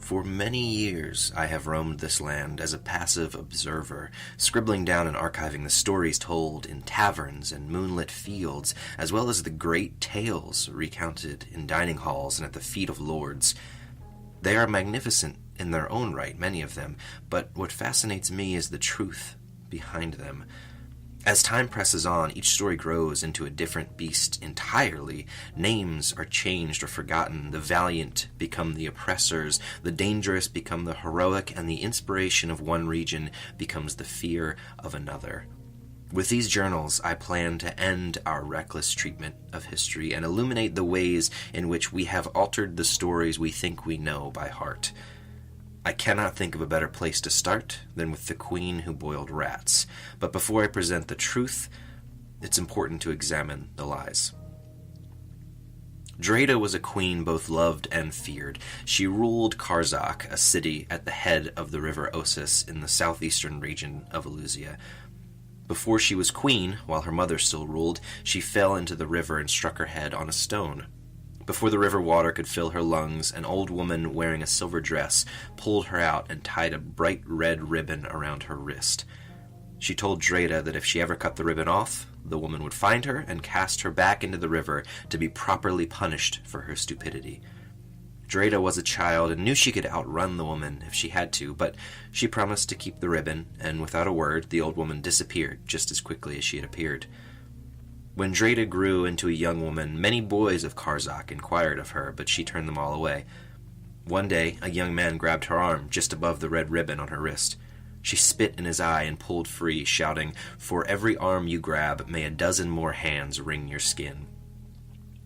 For many years I have roamed this land as a passive observer, scribbling down and archiving the stories told in taverns and moonlit fields, as well as the great tales recounted in dining halls and at the feet of lords. They are magnificent in their own right, many of them, but what fascinates me is the truth behind them. As time presses on, each story grows into a different beast entirely. Names are changed or forgotten. The valiant become the oppressors. The dangerous become the heroic, and the inspiration of one region becomes the fear of another. With these journals, I plan to end our reckless treatment of history and illuminate the ways in which we have altered the stories we think we know by heart. I cannot think of a better place to start than with the queen who boiled rats. But before I present the truth, it's important to examine the lies. Dreda was a queen both loved and feared. She ruled Karzak, a city at the head of the river Osis in the southeastern region of Alusia. Before she was queen, while her mother still ruled, she fell into the river and struck her head on a stone. Before the river water could fill her lungs, an old woman wearing a silver dress pulled her out and tied a bright red ribbon around her wrist. She told Dreda that if she ever cut the ribbon off, the woman would find her and cast her back into the river to be properly punished for her stupidity. Dreda was a child and knew she could outrun the woman if she had to, but she promised to keep the ribbon, and without a word, the old woman disappeared just as quickly as she had appeared. When Dreda grew into a young woman, many boys of Karzak inquired of her, but she turned them all away. One day, a young man grabbed her arm just above the red ribbon on her wrist. She spit in his eye and pulled free, shouting, "For every arm you grab, may a dozen more hands wring your skin."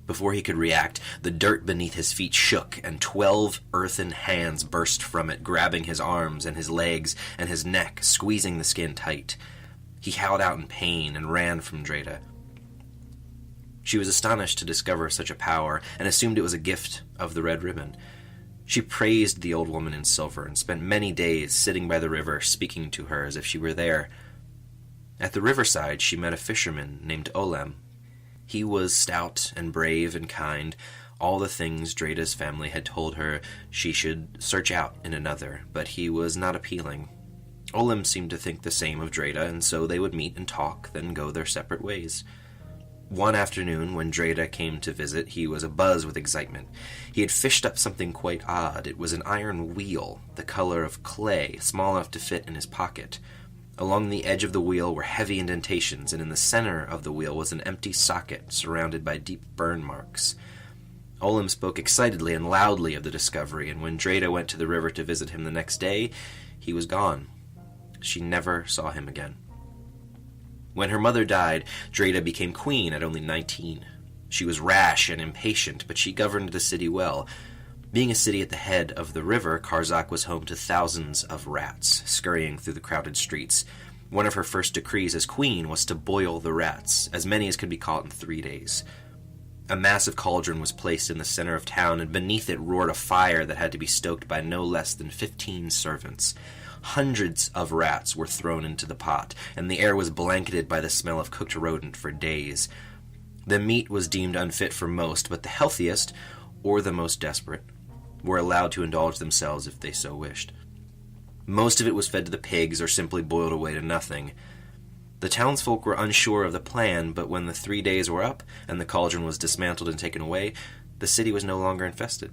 Before he could react, the dirt beneath his feet shook, and 12 earthen hands burst from it, grabbing his arms and his legs and his neck, squeezing the skin tight. He howled out in pain and ran from Dreda. She was astonished to discover such a power, and assumed it was a gift of the red ribbon. She praised the old woman in silver, and spent many days sitting by the river, speaking to her as if she were there. At the riverside she met a fisherman named Olem. He was stout and brave and kind, all the things Dreda's family had told her she should search out in another, but he was not appealing. Olem seemed to think the same of Dreda, and so they would meet and talk, then go their separate ways. One afternoon, when Dreda came to visit, he was abuzz with excitement. He had fished up something quite odd. It was an iron wheel, the color of clay, small enough to fit in his pocket. Along the edge of the wheel were heavy indentations, and in the center of the wheel was an empty socket surrounded by deep burn marks. Olem spoke excitedly and loudly of the discovery, and when Dreda went to the river to visit him the next day, he was gone. She never saw him again. When her mother died, Dreda became queen at only 19. She was rash and impatient, but she governed the city well. Being a city at the head of the river, Karzak was home to thousands of rats, scurrying through the crowded streets. One of her first decrees as queen was to boil the rats, as many as could be caught in 3 days. A massive cauldron was placed in the center of town, and beneath it roared a fire that had to be stoked by no less than 15 servants. Hundreds of rats were thrown into the pot, and the air was blanketed by the smell of cooked rodent for days. The meat was deemed unfit for most, but the healthiest, or the most desperate, were allowed to indulge themselves if they so wished. Most of it was fed to the pigs or simply boiled away to nothing. The townsfolk were unsure of the plan, but when the 3 days were up and the cauldron was dismantled and taken away, the city was no longer infested.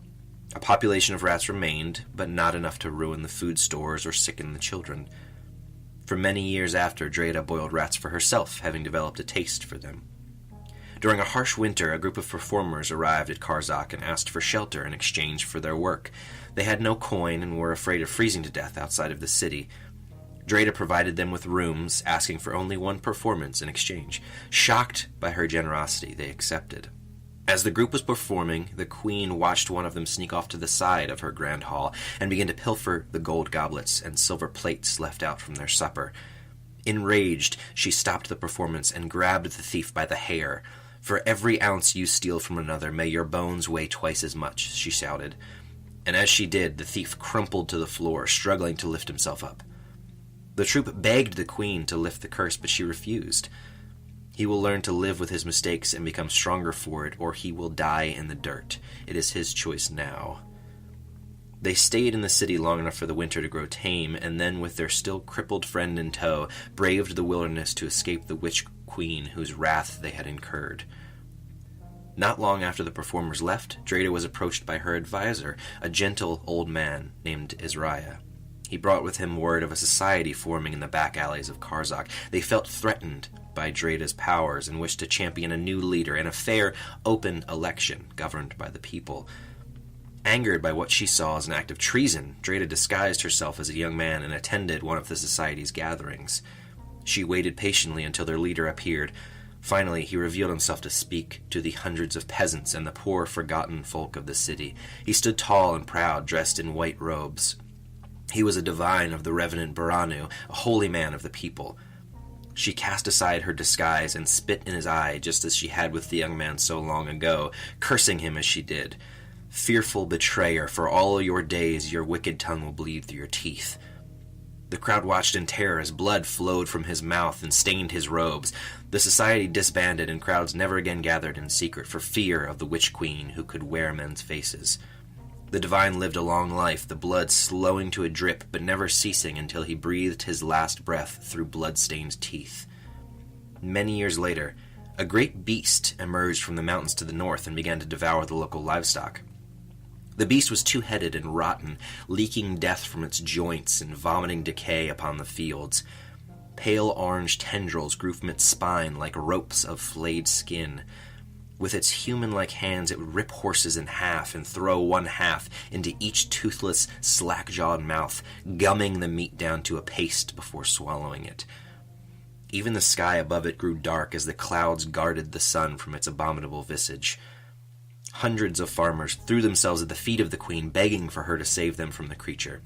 A population of rats remained, but not enough to ruin the food stores or sicken the children. For many years after, Dreda boiled rats for herself, having developed a taste for them. During a harsh winter, a group of performers arrived at Karzak and asked for shelter in exchange for their work. They had no coin and were afraid of freezing to death outside of the city. Dreda provided them with rooms, asking for only one performance in exchange. Shocked by her generosity, they accepted. As the group was performing, the queen watched one of them sneak off to the side of her grand hall and begin to pilfer the gold goblets and silver plates left out from their supper. Enraged, she stopped the performance and grabbed the thief by the hair. "For every ounce you steal from another, may your bones weigh twice as much," she shouted. And as she did, the thief crumpled to the floor, struggling to lift himself up. The troupe begged the queen to lift the curse, but she refused. "He will learn to live with his mistakes and become stronger for it, or he will die in the dirt. It is his choice now." They stayed in the city long enough for the winter to grow tame, and then, with their still crippled friend in tow, braved the wilderness to escape the witch queen whose wrath they had incurred. Not long after the performers left, Dreda was approached by her advisor, a gentle old man named Israel. He brought with him word of a society forming in the back alleys of Karzak. They felt threatened by Dreda's powers and wished to champion a new leader and a fair, open election governed by the people. Angered by what she saw as an act of treason, Dreda disguised herself as a young man and attended one of the society's gatherings. She waited patiently until their leader appeared. Finally, he revealed himself to speak to the hundreds of peasants and the poor, forgotten folk of the city. He stood tall and proud, dressed in white robes. He was a divine of the Revenant Baranu, a holy man of the people. She cast aside her disguise and spit in his eye, just as she had with the young man so long ago, cursing him as she did. "Fearful betrayer, for all your days your wicked tongue will bleed through your teeth." The crowd watched in terror as blood flowed from his mouth and stained his robes. The society disbanded, and crowds never again gathered in secret for fear of the witch queen who could wear men's faces. The divine lived a long life, the blood slowing to a drip, but never ceasing until he breathed his last breath through blood-stained teeth. Many years later, a great beast emerged from the mountains to the north and began to devour the local livestock. The beast was two-headed and rotten, leaking death from its joints and vomiting decay upon the fields. Pale orange tendrils grew from its spine like ropes of flayed skin. With its human-like hands, it would rip horses in half and throw one half into each toothless, slack-jawed mouth, gumming the meat down to a paste before swallowing it. Even the sky above it grew dark as the clouds guarded the sun from its abominable visage. Hundreds of farmers threw themselves at the feet of the queen, begging for her to save them from the creature.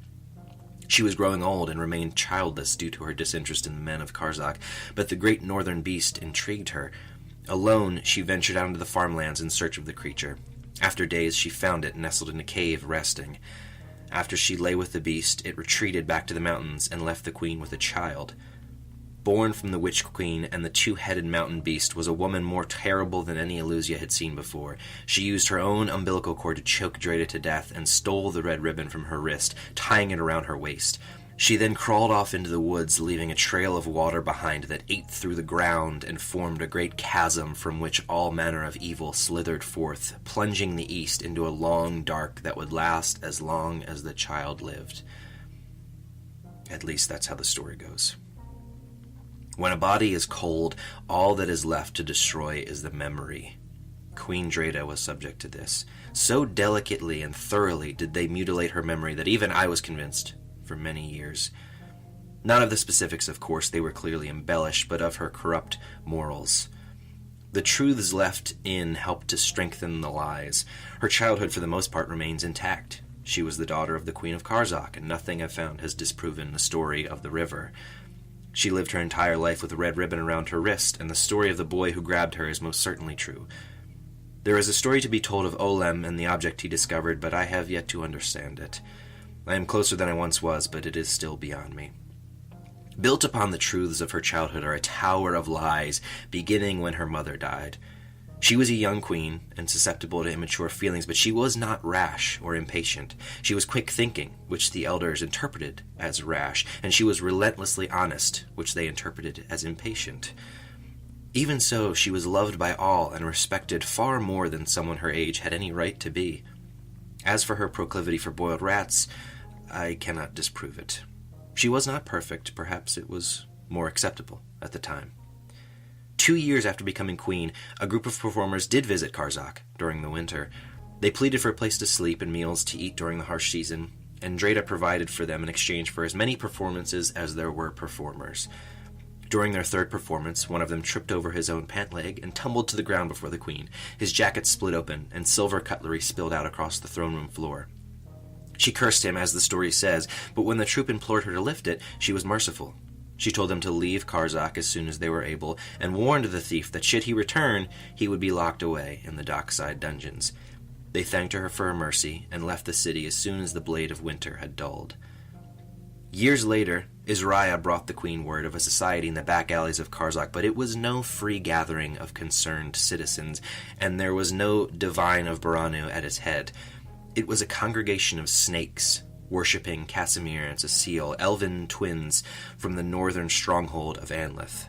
She was growing old and remained childless due to her disinterest in the men of Karzak, but the great northern beast intrigued her. Alone, she ventured out into the farmlands in search of the creature. After days, she found it nestled in a cave, resting. After she lay with the beast, it retreated back to the mountains and left the queen with a child. Born from the witch queen and the two-headed mountain beast was a woman more terrible than any Illusia had seen before. She used her own umbilical cord to choke Dreda to death and stole the red ribbon from her wrist, tying it around her waist. She then crawled off into the woods, leaving a trail of water behind that ate through the ground and formed a great chasm from which all manner of evil slithered forth, plunging the east into a long dark that would last as long as the child lived. At least that's how the story goes. When a body is cold, all that is left to destroy is the memory. Queen Dreda was subject to this. So delicately and thoroughly did they mutilate her memory that even I was convinced for many years. Not of the specifics, of course, they were clearly embellished, but of her corrupt morals. The truths left in helped to strengthen the lies. Her childhood, for the most part, remains intact. She was the daughter of the Queen of Karzak, and nothing I've found has disproven the story of the river. She lived her entire life with a red ribbon around her wrist, and the story of the boy who grabbed her is most certainly true. There is a story to be told of Olem and the object he discovered, but I have yet to understand it. I am closer than I once was, but it is still beyond me. Built upon the truths of her childhood are a tower of lies, beginning when her mother died. She was a young queen and susceptible to immature feelings, but she was not rash or impatient. She was quick-thinking, which the elders interpreted as rash, and she was relentlessly honest, which they interpreted as impatient. Even so, she was loved by all and respected far more than someone her age had any right to be. As for her proclivity for boiled rats, I cannot disprove it. She was not perfect, perhaps it was more acceptable at the time. 2 years after becoming queen, a group of performers did visit Karzak during the winter. They pleaded for a place to sleep and meals to eat during the harsh season, and Dreda provided for them in exchange for as many performances as there were performers. During their third performance, one of them tripped over his own pant leg and tumbled to the ground before the queen. His jacket split open, and silver cutlery spilled out across the throne room floor. She cursed him, as the story says, but when the troupe implored her to lift it, she was merciful. She told them to leave Karzak as soon as they were able, and warned the thief that should he return, he would be locked away in the dockside dungeons. They thanked her for her mercy, and left the city as soon as the blade of winter had dulled. Years later, Israel brought the queen word of a society in the back alleys of Karzak, but it was no free gathering of concerned citizens, and there was no divine of Baranu at its head. It was a congregation of snakes, worshipping Casimir and Cecile, elven twins from the northern stronghold of Anlith.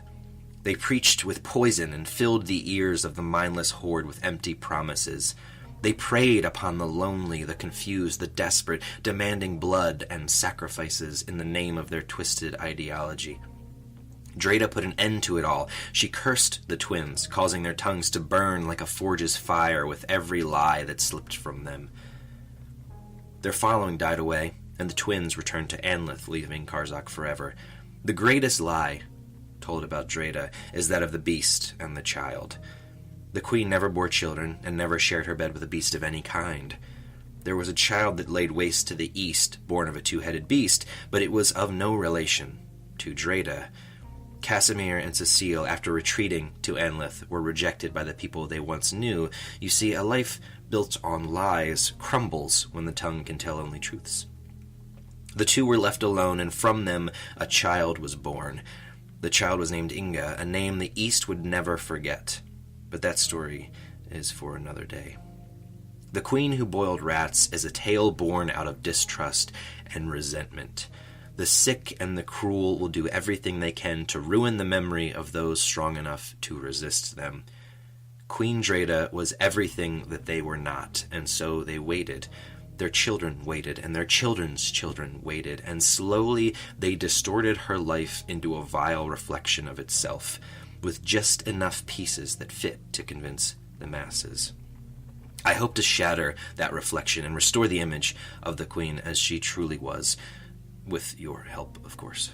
They preached with poison and filled the ears of the mindless horde with empty promises. They preyed upon the lonely, the confused, the desperate, demanding blood and sacrifices in the name of their twisted ideology. Dreda put an end to it all. She cursed the twins, causing their tongues to burn like a forge's fire with every lie that slipped from them. Their following died away, and the twins returned to Anlith, leaving Karzak forever. The greatest lie told about Dreda is that of the beast and the child. The queen never bore children, and never shared her bed with a beast of any kind. There was a child that laid waste to the east, born of a two-headed beast, but it was of no relation to Dreda. Casimir and Cecile, after retreating to Anlith, were rejected by the people they once knew. You see, a life built on lies crumbles when the tongue can tell only truths. The two were left alone, and from them a child was born. The child was named Inga, a name the East would never forget. But that story is for another day. The Queen Who Boiled Rats is a tale born out of distrust and resentment. The sick and the cruel will do everything they can to ruin the memory of those strong enough to resist them. Queen Dreda was everything that they were not, and so they waited. Their children waited, and their children's children waited, and slowly they distorted her life into a vile reflection of itself, with just enough pieces that fit to convince the masses. I hope to shatter that reflection and restore the image of the Queen as she truly was, with your help, of course.